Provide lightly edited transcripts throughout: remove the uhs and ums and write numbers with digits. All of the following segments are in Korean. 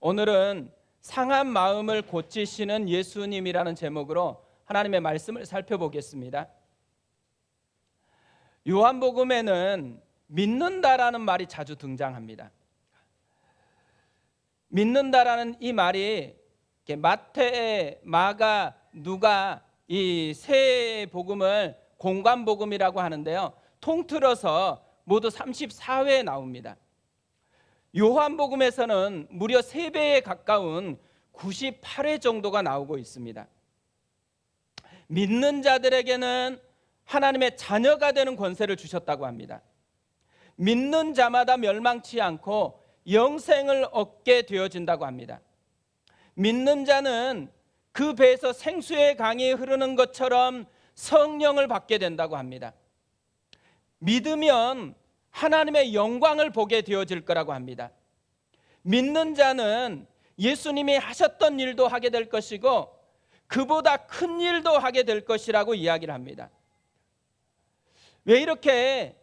오늘은 상한 마음을 고치시는 예수님이라는 제목으로 하나님의 말씀을 살펴보겠습니다. 요한복음에는 믿는다라는 말이 자주 등장합니다. 믿는다라는 이 말이 마태, 마가, 누가 이 세 복음을 공관복음이라고 하는데요, 통틀어서 모두 34회 나옵니다. 요한복음에서는 무려 3배에 가까운 98회 정도가 나오고 있습니다. 믿는 자들에게는 하나님의 자녀가 되는 권세를 주셨다고 합니다. 믿는 자마다 멸망치 않고 영생을 얻게 되어진다고 합니다. 믿는 자는 그 배에서 생수의 강이 흐르는 것처럼 성령을 받게 된다고 합니다. 믿으면 하나님의 영광을 보게 되어질 거라고 합니다. 믿는 자는 예수님이 하셨던 일도 하게 될 것이고 그보다 큰 일도 하게 될 것이라고 이야기를 합니다. 왜 이렇게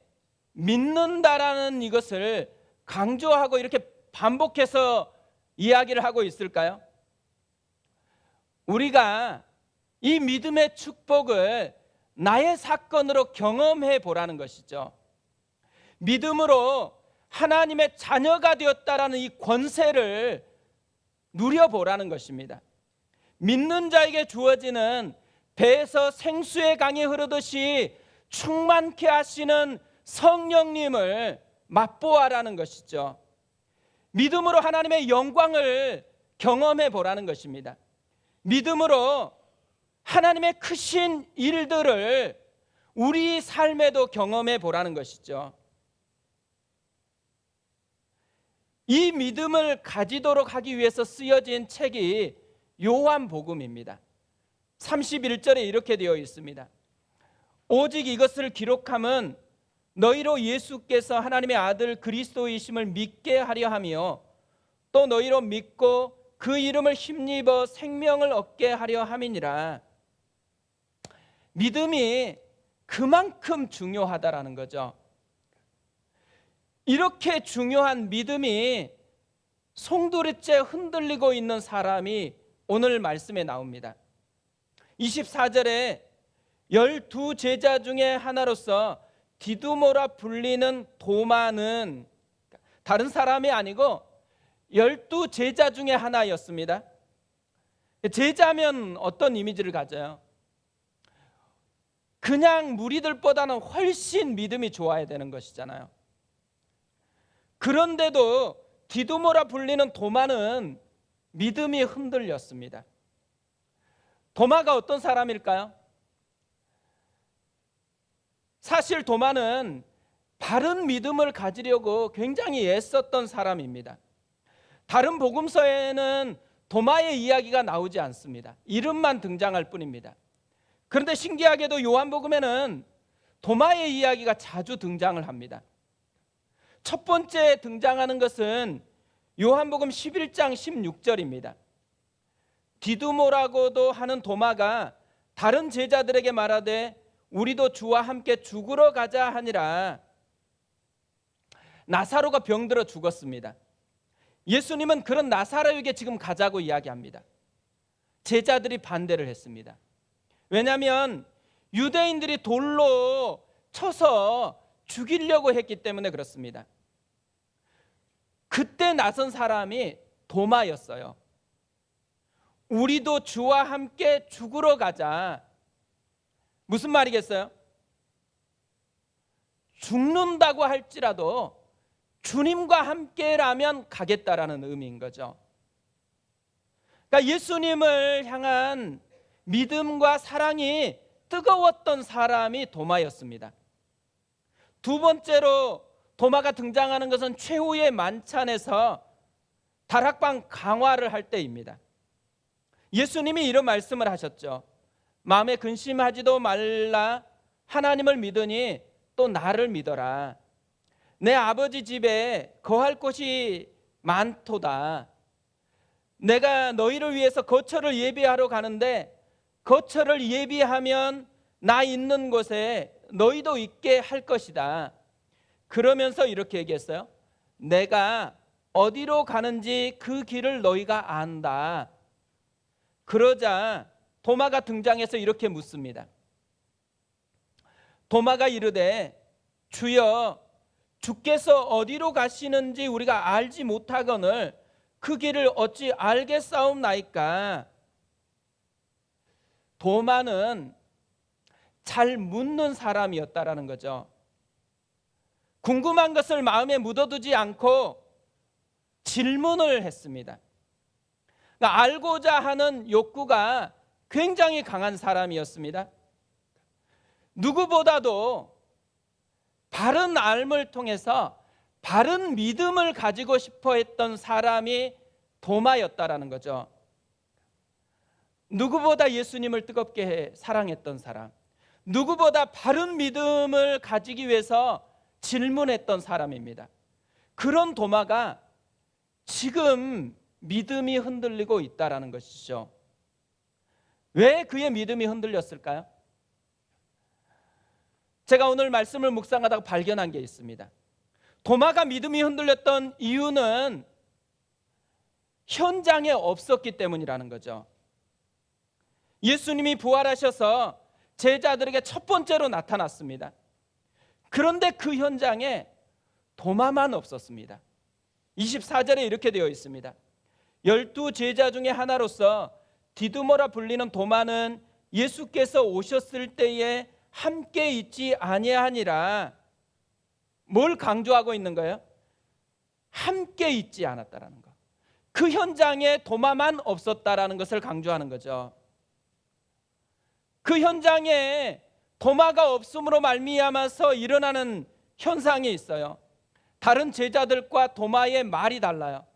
믿는다라는 이것을 강조하고 이렇게 반복해서 이야기를 하고 있을까요? 우리가 이 믿음의 축복을 나의 사건으로 경험해 보라는 것이죠. 믿음으로 하나님의 자녀가 되었다라는 이 권세를 누려보라는 것입니다. 믿는 자에게 주어지는 배에서 생수의 강이 흐르듯이 충만케 하시는 성령님을 맛보아라는 것이죠. 믿음으로 하나님의 영광을 경험해 보라는 것입니다. 믿음으로 하나님의 크신 일들을 우리 삶에도 경험해 보라는 것이죠. 이 믿음을 가지도록 하기 위해서 쓰여진 책이 요한복음입니다. 31절에 이렇게 되어 있습니다. 오직 이것을 기록함은 너희로 예수께서 하나님의 아들 그리스도이심을 믿게 하려 하며 또 너희로 믿고 그 이름을 힘입어 생명을 얻게 하려 함이니라. 믿음이 그만큼 중요하다라는 거죠. 이렇게 중요한 믿음이 송두리째 흔들리고 있는 사람이 오늘 말씀에 나옵니다. 24절에 12제자 중에 하나로서 디두모라 불리는 도마는 다른 사람이 아니고 12제자 중에 하나였습니다. 제자면 어떤 이미지를 가져요? 그냥 무리들보다는 훨씬 믿음이 좋아야 되는 것이잖아요. 그런데도 디두모라 불리는 도마는 믿음이 흔들렸습니다. 도마가 어떤 사람일까요? 사실 도마는 바른 믿음을 가지려고 굉장히 애썼던 사람입니다. 다른 복음서에는 도마의 이야기가 나오지 않습니다. 이름만 등장할 뿐입니다. 그런데 신기하게도 요한복음에는 도마의 이야기가 자주 등장을 합니다. 첫 번째 등장하는 것은 요한복음 11장 16절입니다. 디두모라고도 하는 도마가 다른 제자들에게 말하되 우리도 주와 함께 죽으러 가자 하니라. 나사로가 병들어 죽었습니다. 예수님은 그런 나사로에게 지금 가자고 이야기합니다. 제자들이 반대를 했습니다. 왜냐하면 유대인들이 돌로 쳐서 죽이려고 했기 때문에 그렇습니다. 그때 나선 사람이 도마였어요. 우리도 주와 함께 죽으러 가자. 무슨 말이겠어요? 죽는다고 할지라도 주님과 함께라면 가겠다라는 의미인 거죠. 그러니까 예수님을 향한 믿음과 사랑이 뜨거웠던 사람이 도마였습니다. 두 번째로 도마가 등장하는 것은 최후의 만찬에서 다락방 강화를 할 때입니다. 예수님이 이런 말씀을 하셨죠. 마음에 근심하지도 말라. 하나님을 믿으니 또 나를 믿어라. 내 아버지 집에 거할 곳이 많도다. 내가 너희를 위해서 거처를 예비하러 가는데 거처를 예비하면 나 있는 곳에 너희도 있게 할 것이다. 그러면서 이렇게 얘기했어요. 내가 어디로 가는지 그 길을 너희가 안다. 그러자 도마가 등장해서 이렇게 묻습니다. 도마가 이르되 주여, 주께서 어디로 가시는지 우리가 알지 못하거늘 그 길을 어찌 알겠사옵나이까. 도마는 잘 묻는 사람이었다라는 거죠. 궁금한 것을 마음에 묻어두지 않고 질문을 했습니다. 그러니까 알고자 하는 욕구가 굉장히 강한 사람이었습니다. 누구보다도 바른 알을 통해서 바른 믿음을 가지고 싶어 했던 사람이 도마였다라는 거죠. 누구보다 예수님을 뜨겁게 사랑했던 사람, 누구보다 바른 믿음을 가지기 위해서 질문했던 사람입니다. 그런 도마가 지금 믿음이 흔들리고 있다라는 것이죠. 왜 그의 믿음이 흔들렸을까요? 제가 오늘 말씀을 묵상하다가 발견한 게 있습니다. 도마가 믿음이 흔들렸던 이유는 현장에 없었기 때문이라는 거죠. 예수님이 부활하셔서 제자들에게 첫 번째로 나타났습니다. 그런데 그 현장에 도마만 없었습니다. 24절에 이렇게 되어 있습니다. 12 제자 중에 하나로서 디두모라 불리는 도마는 예수께서 오셨을 때에 함께 있지 아니하니라. 뭘 강조하고 있는 거예요? 함께 있지 않았다라는 거. 그 현장에 도마만 없었다라는 것을 강조하는 거죠. 그 현장에 도마가 없음으로 말미암아서 일어나는 현상이 있어요. 다른 제자들과 도마의 말이 달라요.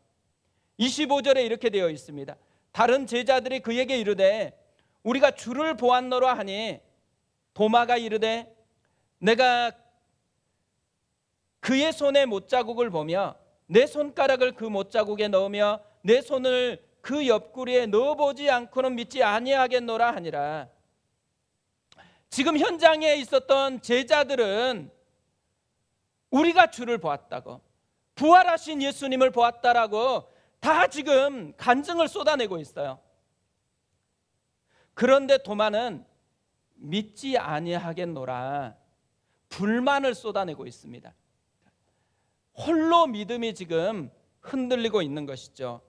25절에 이렇게 되어 있습니다. 다른 제자들이 그에게 이르되 우리가 주를 보았노라 하니 도마가 이르되 내가 그의 손에 못자국을 보며 내 손가락을 그 못자국에 넣으며 내 손을 그 옆구리에 넣어보지 않고는 믿지 아니하겠노라 하니라. 지금 현장에 있었던 제자들은 우리가 주를 보았다고, 부활하신 예수님을 보았다라고 다 지금 간증을 쏟아내고 있어요. 그런데 도마는 믿지 아니하겠노라, 불만을 쏟아내고 있습니다. 홀로 믿음이 지금 흔들리고 있는 것이죠.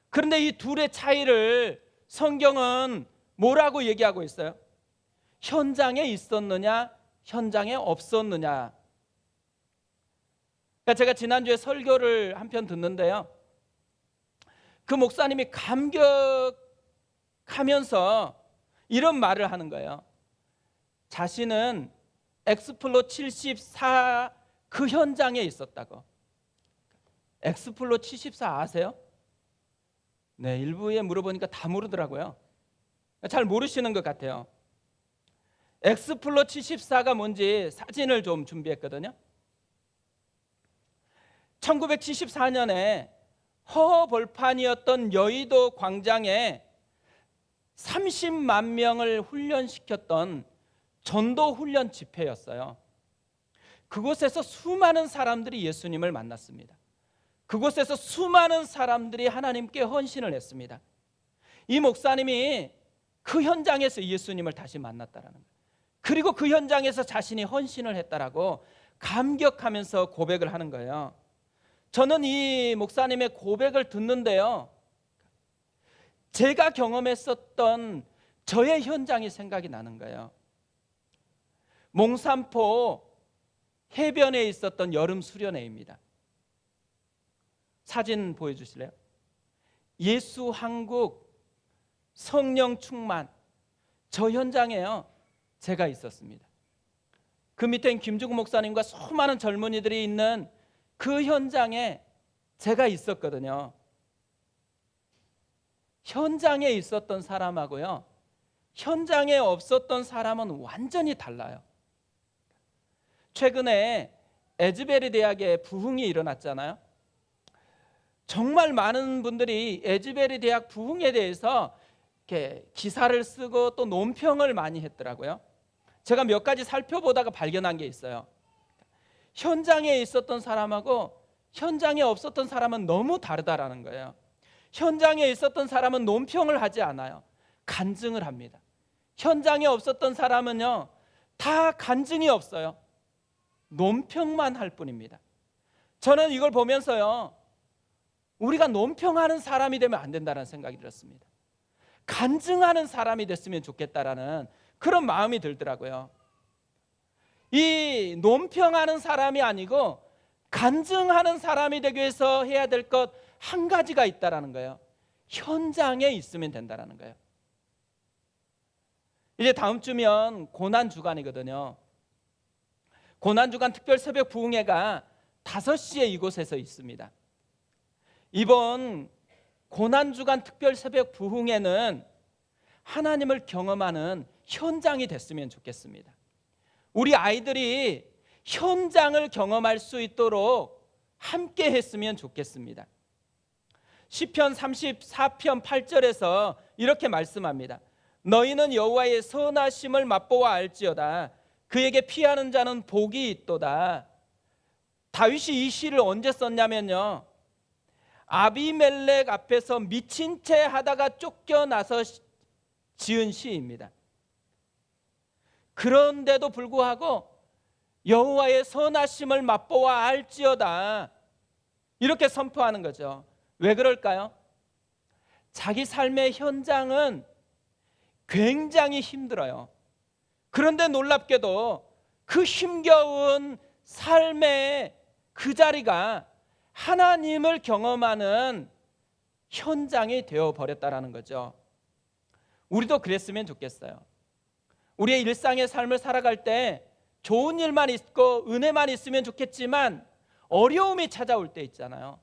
그런데 이 둘의 차이를 성경은 뭐라고 얘기하고 있어요? 현장에 있었느냐, 현장에 없었느냐. 제가 지난주에 설교를 한 편 듣는데요, 그 목사님이 감격하면서 이런 말을 하는 거예요. 자신은 엑스플로 74 그 현장에 있었다고. 엑스플로 74 아세요? 네, 일부에 물어보니까 다 모르더라고요. 잘 모르시는 것 같아요. 엑스플로 74가 뭔지 사진을 좀 준비했거든요. 1974년에 허허벌판이었던 여의도 광장에 30만 명을 훈련시켰던 전도 훈련 집회였어요. 그곳에서 수많은 사람들이 예수님을 만났습니다. 그곳에서 수많은 사람들이 하나님께 헌신을 했습니다. 이 목사님이 그 현장에서 예수님을 다시 만났다라는 거예요. 그리고 그 현장에서 자신이 헌신을 했다라고 감격하면서 고백을 하는 거예요. 저는 이 목사님의 고백을 듣는데요, 제가 경험했었던 저의 현장이 생각이 나는 거예요. 몽산포 해변에 있었던 여름 수련회입니다. 사진 보여주실래요? 예수 한국 성령 충만, 저 현장에요 제가 있었습니다. 그 밑엔 김주구 목사님과 수많은 젊은이들이 있는 그 현장에 제가 있었거든요. 현장에 있었던 사람하고요, 현장에 없었던 사람은 완전히 달라요. 최근에 에즈베리 대학에 부흥이 일어났잖아요. 정말 많은 분들이 에즈베리 대학 부흥에 대해서 이렇게 기사를 쓰고 또 논평을 많이 했더라고요. 제가 몇 가지 살펴보다가 발견한 게 있어요. 현장에 있었던 사람하고 현장에 없었던 사람은 너무 다르다라는 거예요. 현장에 있었던 사람은 논평을 하지 않아요. 간증을 합니다. 현장에 없었던 사람은요, 다 간증이 없어요. 논평만 할 뿐입니다. 저는 이걸 보면서요, 우리가 논평하는 사람이 되면 안 된다는 생각이 들었습니다. 간증하는 사람이 됐으면 좋겠다라는 그런 마음이 들더라고요. 이 논평하는 사람이 아니고 간증하는 사람이 되기 위해서 해야 될 것 한 가지가 있다라는 거예요. 현장에 있으면 된다라는 거예요. 이제 다음 주면 고난주간이거든요. 고난주간 특별 새벽 부흥회가 5시에 이곳에서 있습니다. 이번 고난주간 특별 새벽 부흥회는 하나님을 경험하는 현장이 됐으면 좋겠습니다. 우리 아이들이 현장을 경험할 수 있도록 함께 했으면 좋겠습니다. 시편 34편 8절에서 이렇게 말씀합니다. 너희는 여호와의 선하심을 맛보아 알지어다. 그에게 피하는 자는 복이 있도다. 다윗이 이 시를 언제 썼냐면요, 아비멜렉 앞에서 미친 채 하다가 쫓겨나서 지은 시입니다. 그런데도 불구하고 여호와의 선하심을 맛보아 알지어다, 이렇게 선포하는 거죠. 왜 그럴까요? 자기 삶의 현장은 굉장히 힘들어요. 그런데 놀랍게도 그 힘겨운 삶의 그 자리가 하나님을 경험하는 현장이 되어버렸다라는 거죠. 우리도 그랬으면 좋겠어요. 우리의 일상의 삶을 살아갈 때 좋은 일만 있고 은혜만 있으면 좋겠지만 어려움이 찾아올 때 있잖아요.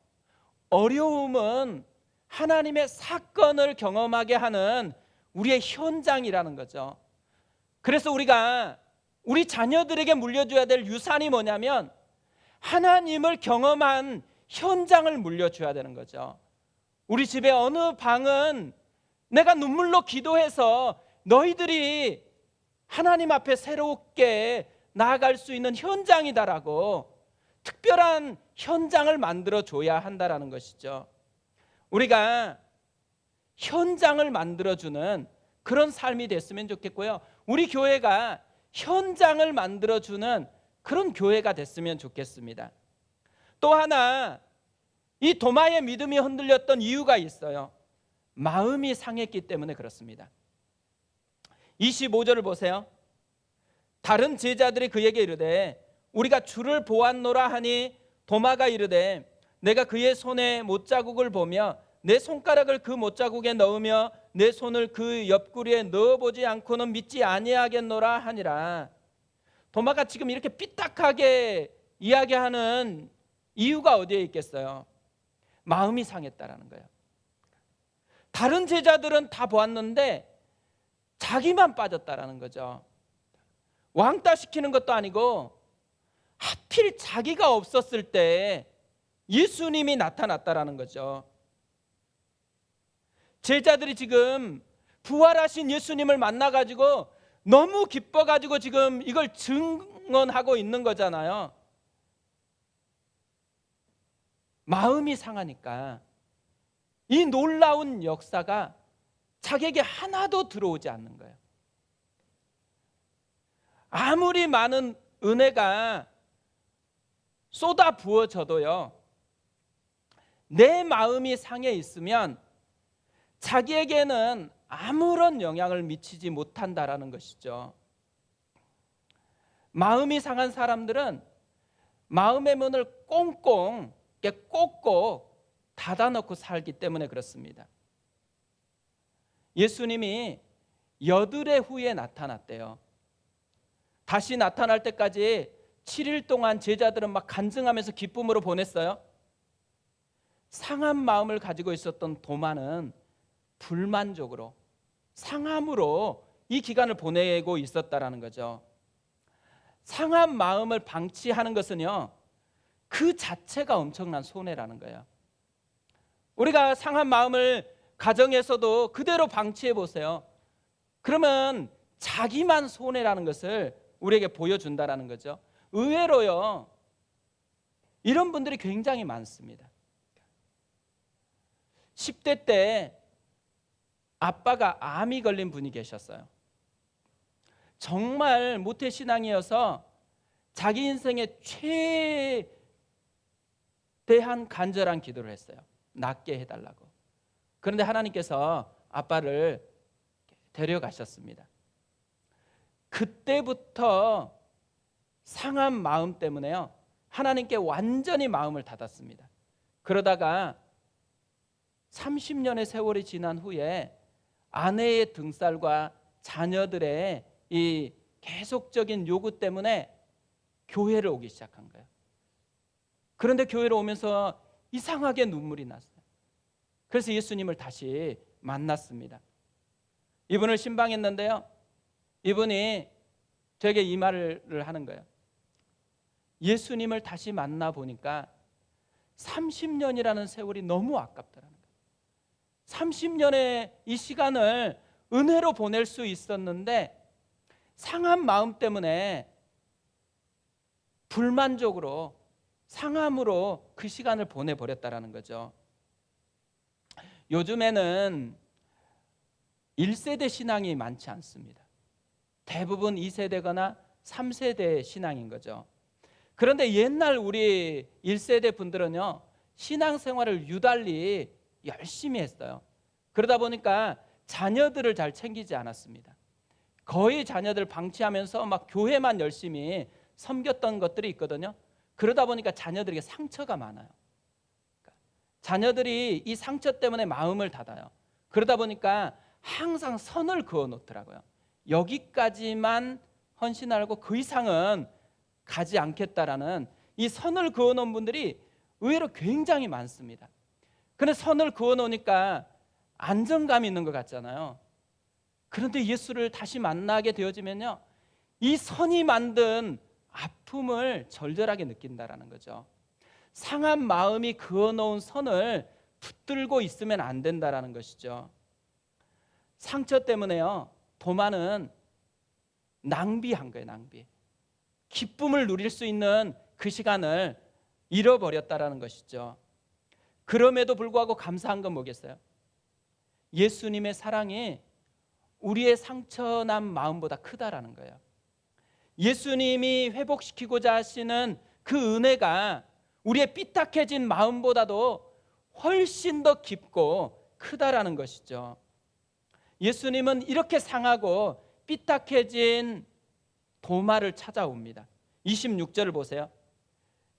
어려움은 하나님의 사건을 경험하게 하는 우리의 현장이라는 거죠. 그래서 우리가 우리 자녀들에게 물려줘야 될 유산이 뭐냐면 하나님을 경험한 현장을 물려줘야 되는 거죠. 우리 집의 어느 방은 내가 눈물로 기도해서 너희들이 하나님 앞에 새롭게 나아갈 수 있는 현장이다라고 특별한 현장을 만들어줘야 한다라는 것이죠. 우리가 현장을 만들어주는 그런 삶이 됐으면 좋겠고요. 우리 교회가 현장을 만들어주는 그런 교회가 됐으면 좋겠습니다. 또 하나, 이 도마의 믿음이 흔들렸던 이유가 있어요. 마음이 상했기 때문에 그렇습니다. 25절을 보세요. 다른 제자들이 그에게 이르되 우리가 주를 보았노라 하니 도마가 이르되 내가 그의 손에 못자국을 보며 내 손가락을 그 못자국에 넣으며 내 손을 그 옆구리에 넣어보지 않고는 믿지 아니하겠노라 하니라. 도마가 지금 이렇게 삐딱하게 이야기하는 이유가 어디에 있겠어요? 마음이 상했다라는 거예요. 다른 제자들은 다 보았는데 자기만 빠졌다라는 거죠. 왕따 시키는 것도 아니고 하필 자기가 없었을 때 예수님이 나타났다라는 거죠. 제자들이 지금 부활하신 예수님을 만나가지고 너무 기뻐가지고 지금 이걸 증언하고 있는 거잖아요. 마음이 상하니까 이 놀라운 역사가 자기에게 하나도 들어오지 않는 거예요. 아무리 많은 은혜가 쏟아 부어져도요, 내 마음이 상해 있으면 자기에게는 아무런 영향을 미치지 못한다라는 것이죠. 마음이 상한 사람들은 마음의 문을 꽁꽁 꼭꼭 닫아놓고 살기 때문에 그렇습니다. 예수님이 여드레 후에 나타났대요. 다시 나타날 때까지 7일 동안 제자들은 막 간증하면서 기쁨으로 보냈어요. 상한 마음을 가지고 있었던 도마는 불만족으로, 상함으로 이 기간을 보내고 있었다라는 거죠. 상한 마음을 방치하는 것은요, 그 자체가 엄청난 손해라는 거예요. 우리가 상한 마음을 가정에서도 그대로 방치해 보세요. 그러면 자기만 손해라는 것을 우리에게 보여준다라는 거죠. 의외로요, 이런 분들이 굉장히 많습니다. 10대 때 아빠가 암이 걸린 분이 계셨어요. 정말 모태신앙이어서 자기 인생의 최대한 간절한 기도를 했어요. 낫게 해달라고. 그런데 하나님께서 아빠를 데려가셨습니다. 그때부터 상한 마음 때문에요, 하나님께 완전히 마음을 닫았습니다. 그러다가 30년의 세월이 지난 후에 아내의 등살과 자녀들의 이 계속적인 요구 때문에 교회를 오기 시작한 거예요. 그런데 교회를 오면서 이상하게 눈물이 났어요. 그래서 예수님을 다시 만났습니다. 이분을 신방했는데요, 이분이 저에게 이 말을 하는 거예요. 예수님을 다시 만나보니까 30년이라는 세월이 너무 아깝더라는 거예요. 30년의 이 시간을 은혜로 보낼 수 있었는데 상한 마음 때문에 불만족으로, 상함으로 그 시간을 보내버렸다라는 거죠. 요즘에는 1세대 신앙이 많지 않습니다. 대부분 2세대거나 3세대 신앙인 거죠. 그런데 옛날 우리 1세대 분들은요, 신앙생활을 유달리 열심히 했어요. 그러다 보니까 자녀들을 잘 챙기지 않았습니다. 거의 자녀들 방치하면서 막 교회만 열심히 섬겼던 것들이 있거든요. 그러다 보니까 자녀들에게 상처가 많아요. 자녀들이 이 상처 때문에 마음을 닫아요. 그러다 보니까 항상 선을 그어 놓더라고요. 여기까지만 헌신하고 그 이상은 가지 않겠다라는 이 선을 그어 놓은 분들이 의외로 굉장히 많습니다. 그런데 선을 그어 놓으니까 안정감이 있는 것 같잖아요. 그런데 예수를 다시 만나게 되어지면요, 이 선이 만든 아픔을 절절하게 느낀다라는 거죠. 상한 마음이 그어놓은 선을 붙들고 있으면 안 된다라는 것이죠. 상처 때문에요, 도마는 낭비한 거예요. 낭비. 기쁨을 누릴 수 있는 그 시간을 잃어버렸다라는 것이죠. 그럼에도 불구하고 감사한 건 뭐겠어요? 예수님의 사랑이 우리의 상처난 마음보다 크다라는 거예요. 예수님이 회복시키고자 하시는 그 은혜가 우리의 삐딱해진 마음보다도 훨씬 더 깊고 크다라는 것이죠. 예수님은 이렇게 상하고 삐딱해진 도마를 찾아옵니다. 26절을 보세요.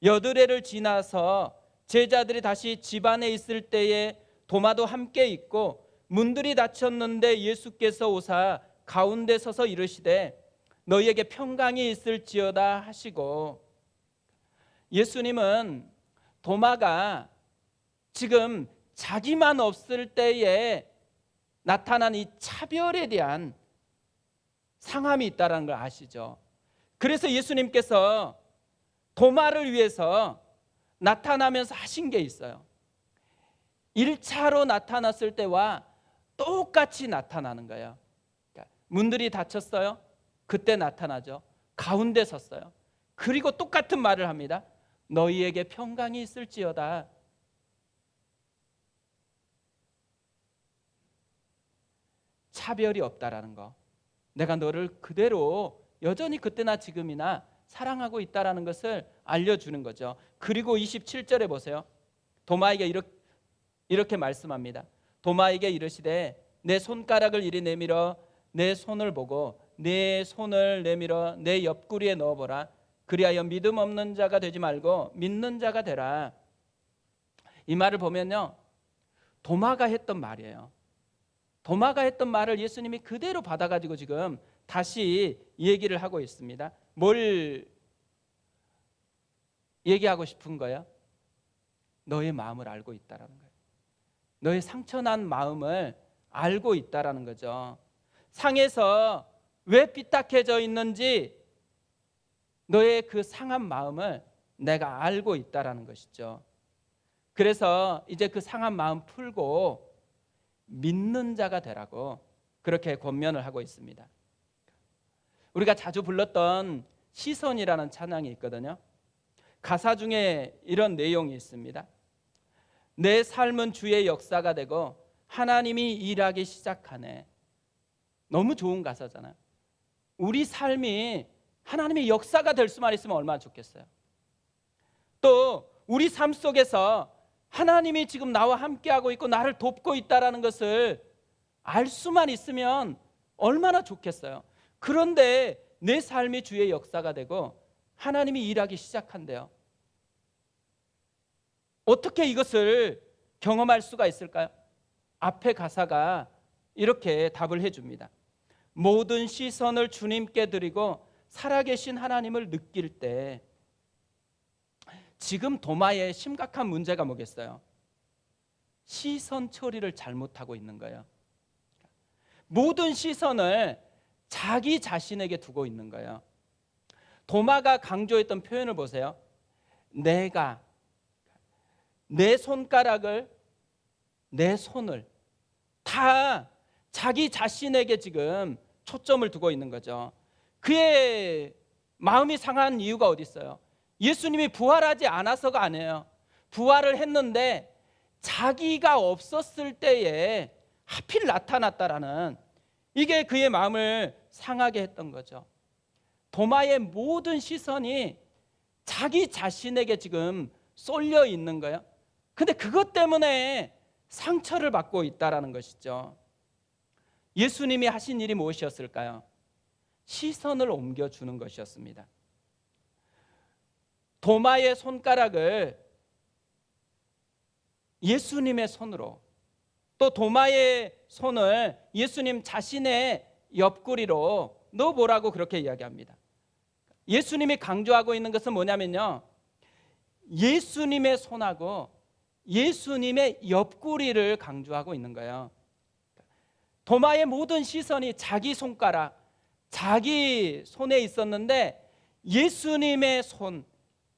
여드레를 지나서 제자들이 다시 집안에 있을 때에 도마도 함께 있고 문들이 닫혔는데 예수께서 오사 가운데 서서 이르시되 너희에게 평강이 있을지어다 하시고, 예수님은 도마가 지금 자기만 없을 때에 나타난 이 차별에 대한 상함이 있다는 걸 아시죠? 그래서 예수님께서 도마를 위해서 나타나면서 하신 게 있어요. 1차로 나타났을 때와 똑같이 나타나는 거예요. 문들이 닫혔어요. 그때 나타나죠. 가운데 섰어요. 그리고 똑같은 말을 합니다. 너희에게 평강이 있을지어다. 차별이 없다라는 거, 내가 너를 그대로 여전히 그때나 지금이나 사랑하고 있다라는 것을 알려주는 거죠. 그리고 27절에 보세요. 도마에게 이렇게 말씀합니다. 도마에게 이르시되 내 손가락을 이리 내밀어 내 손을 보고 내 손을 내밀어 내 옆구리에 넣어보라. 그리하여 믿음 없는 자가 되지 말고 믿는 자가 되라. 이 말을 보면요, 도마가 했던 말이에요. 도마가 했던 말을 예수님이 그대로 받아가지고 지금 다시 얘기를 하고 있습니다. 뭘 얘기하고 싶은 거예요? 너의 마음을 알고 있다라는 거예요. 너의 상처난 마음을 알고 있다라는 거죠. 상에서 왜 삐딱해져 있는지 너의 그 상한 마음을 내가 알고 있다라는 것이죠. 그래서 이제 그 상한 마음 풀고 믿는 자가 되라고 그렇게 권면을 하고 있습니다. 우리가 자주 불렀던 시선이라는 찬양이 있거든요. 가사 중에 이런 내용이 있습니다. 내 삶은 주의 역사가 되고 하나님이 일하기 시작하네. 너무 좋은 가사잖아요. 우리 삶이 하나님의 역사가 될 수만 있으면 얼마나 좋겠어요. 또 우리 삶 속에서 하나님이 지금 나와 함께하고 있고 나를 돕고 있다는 것을 알 수만 있으면 얼마나 좋겠어요. 그런데 내 삶이 주의 역사가 되고 하나님이 일하기 시작한대요. 어떻게 이것을 경험할 수가 있을까요? 앞에 가사가 이렇게 답을 해줍니다. 모든 시선을 주님께 드리고 살아계신 하나님을 느낄 때. 지금 도마의 심각한 문제가 뭐겠어요? 시선 처리를 잘못하고 있는 거예요. 모든 시선을 자기 자신에게 두고 있는 거예요. 도마가 강조했던 표현을 보세요. 내가, 내 손가락을, 내 손을 다 자기 자신에게 지금 초점을 두고 있는 거죠. 그의 마음이 상한 이유가 어디 있어요? 예수님이 부활하지 않아서가 아니에요. 부활을 했는데 자기가 없었을 때에 하필 나타났다라는, 이게 그의 마음을 상하게 했던 거죠. 도마의 모든 시선이 자기 자신에게 지금 쏠려 있는 거예요. 근데 그것 때문에 상처를 받고 있다라는 것이죠. 예수님이 하신 일이 무엇이었을까요? 시선을 옮겨주는 것이었습니다. 도마의 손가락을 예수님의 손으로, 또 도마의 손을 예수님 자신의 옆구리로 넣어보라고 그렇게 이야기합니다. 예수님이 강조하고 있는 것은 뭐냐면요, 예수님의 손하고 예수님의 옆구리를 강조하고 있는 거예요. 도마의 모든 시선이 자기 손가락, 자기 손에 있었는데 예수님의 손,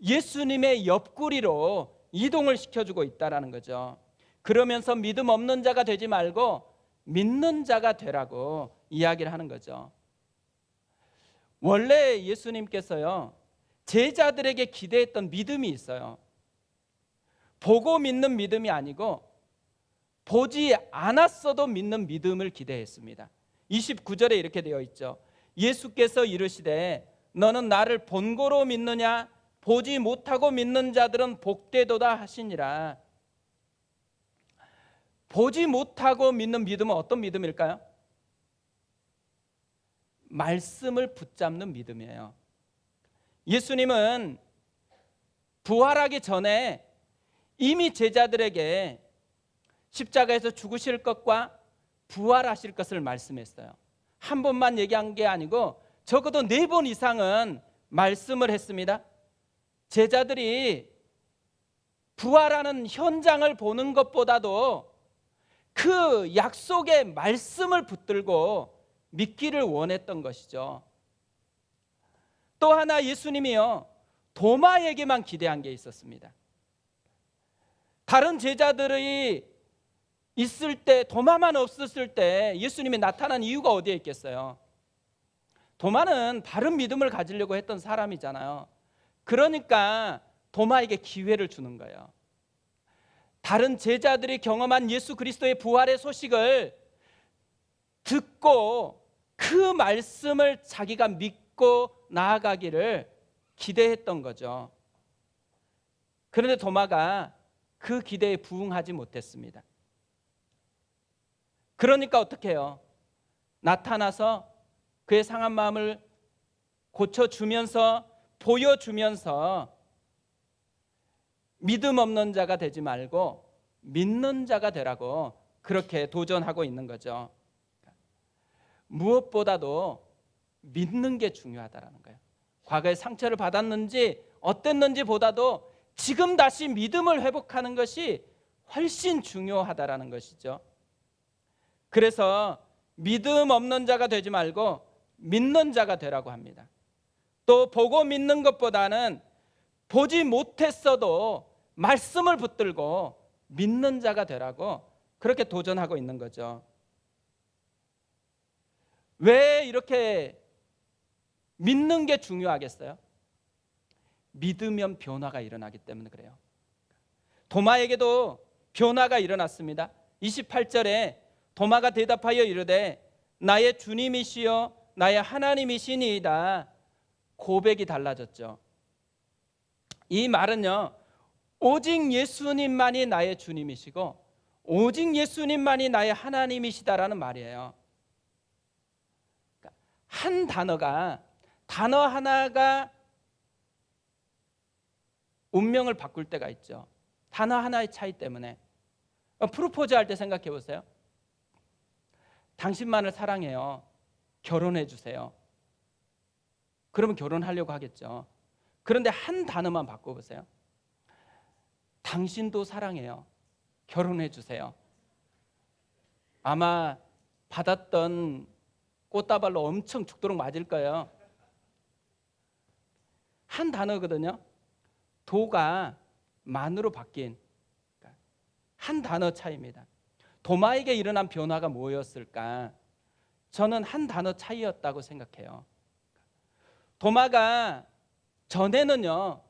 예수님의 옆구리로 이동을 시켜주고 있다는 거죠. 그러면서 믿음 없는 자가 되지 말고 믿는 자가 되라고 이야기를 하는 거죠. 원래 예수님께서요, 제자들에게 기대했던 믿음이 있어요. 보고 믿는 믿음이 아니고 보지 않았어도 믿는 믿음을 기대했습니다. 29절에 이렇게 되어 있죠. 예수께서 이르시되 너는 나를 본고로 믿느냐? 보지 못하고 믿는 자들은 복되도다 하시니라. 보지 못하고 믿는 믿음은 어떤 믿음일까요? 말씀을 붙잡는 믿음이에요. 예수님은 부활하기 전에 이미 제자들에게 십자가에서 죽으실 것과 부활하실 것을 말씀했어요. 한 번만 얘기한 게 아니고 적어도 4번 이상은 말씀을 했습니다. 제자들이 부활하는 현장을 보는 것보다도 그 약속의 말씀을 붙들고 믿기를 원했던 것이죠. 또 하나 예수님이요, 도마에게만 기대한 게 있었습니다. 다른 제자들이 있을 때, 도마만 없었을 때 예수님이 나타난 이유가 어디에 있겠어요? 도마는 바른 믿음을 가지려고 했던 사람이잖아요. 그러니까 도마에게 기회를 주는 거예요. 다른 제자들이 경험한 예수 그리스도의 부활의 소식을 듣고 그 말씀을 자기가 믿고 나아가기를 기대했던 거죠. 그런데 도마가 그 기대에 부응하지 못했습니다. 그러니까 어떻게 해요? 나타나서 그의 상한 마음을 고쳐주면서, 보여주면서 믿음 없는 자가 되지 말고 믿는 자가 되라고 그렇게 도전하고 있는 거죠. 무엇보다도 믿는 게 중요하다는 거예요. 과거에 상처를 받았는지 어땠는지 보다도 지금 다시 믿음을 회복하는 것이 훨씬 중요하다는 것이죠. 그래서 믿음 없는 자가 되지 말고 믿는 자가 되라고 합니다. 또 보고 믿는 것보다는 보지 못했어도 말씀을 붙들고 믿는 자가 되라고 그렇게 도전하고 있는 거죠. 왜 이렇게 믿는 게 중요하겠어요? 믿으면 변화가 일어나기 때문에 그래요. 도마에게도 변화가 일어났습니다. 28절에 도마가 대답하여 이르되 나의 주님이시여 나의 하나님이시니이다. 고백이 달라졌죠. 이 말은요, 오직 예수님만이 나의 주님이시고 오직 예수님만이 나의 하나님이시다라는 말이에요. 한 단어 하나가 운명을 바꿀 때가 있죠. 단어 하나의 차이 때문에. 프로포즈 할 때 생각해 보세요. 당신만을 사랑해요. 결혼해 주세요. 그러면 결혼하려고 하겠죠. 그런데 한 단어만 바꿔보세요. 당신도 사랑해요. 결혼해 주세요. 아마 받았던 꽃다발로 엄청 죽도록 맞을 거예요. 한 단어거든요. 도가 만으로 바뀐 한 단어 차이입니다. 도마에게 일어난 변화가 뭐였을까? 저는 한 단어 차이였다고 생각해요. 도마가 전에는요,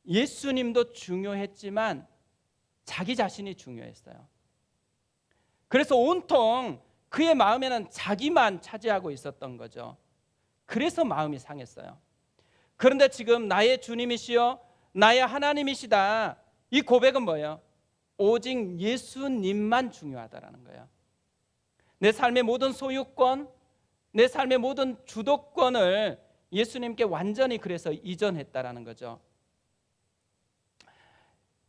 예수님도 중요했지만 자기 자신이 중요했어요. 그래서 온통 그의 마음에는 자기만 차지하고 있었던 거죠. 그래서 마음이 상했어요. 그런데 지금 나의 주님이시여 나의 하나님이시다. 이 고백은 뭐예요? 오직 예수님만 중요하다라는 거예요. 내 삶의 모든 소유권, 내 삶의 모든 주도권을 예수님께 완전히 그래서 이전했다라는 거죠.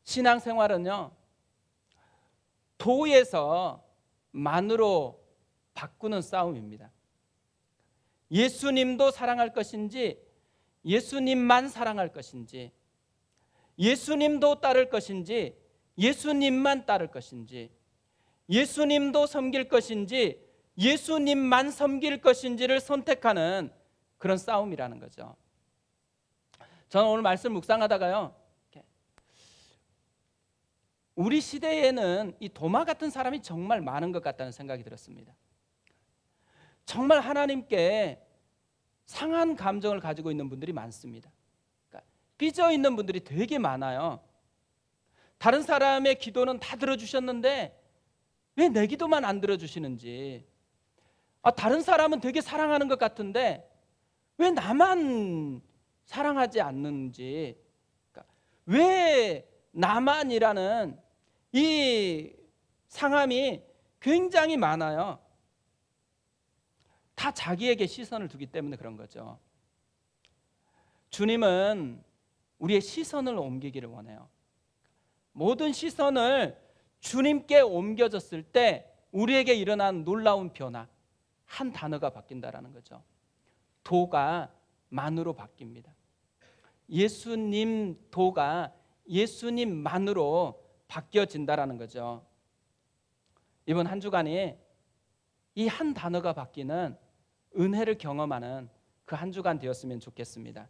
신앙생활은요, 도에서 만으로 바꾸는 싸움입니다. 예수님도 사랑할 것인지 예수님만 사랑할 것인지, 예수님도 따를 것인지 예수님만 따를 것인지, 예수님도 섬길 것인지 예수님만 섬길 것인지를 선택하는 그런 싸움이라는 거죠. 저는 오늘 말씀 묵상하다가요, 우리 시대에는 이 도마 같은 사람이 정말 많은 것 같다는 생각이 들었습니다. 정말 하나님께 상한 감정을 가지고 있는 분들이 많습니다. 그러니까 삐져 있는 분들이 되게 많아요. 다른 사람의 기도는 다 들어주셨는데 왜 내 기도만 안 들어주시는지, 다른 사람은 되게 사랑하는 것 같은데 왜 나만 사랑하지 않는지, 그러니까 왜 나만이라는 이 상함이 굉장히 많아요. 다 자기에게 시선을 두기 때문에 그런 거죠. 주님은 우리의 시선을 옮기기를 원해요. 모든 시선을 주님께 옮겨졌을 때 우리에게 일어난 놀라운 변화, 한 단어가 바뀐다라는 거죠. 도가 만으로 바뀝니다. 예수님 도가 예수님만으로 바뀌어진다라는 거죠. 이번 한 주간이 이 한 단어가 바뀌는 은혜를 경험하는 그 한 주간 되었으면 좋겠습니다.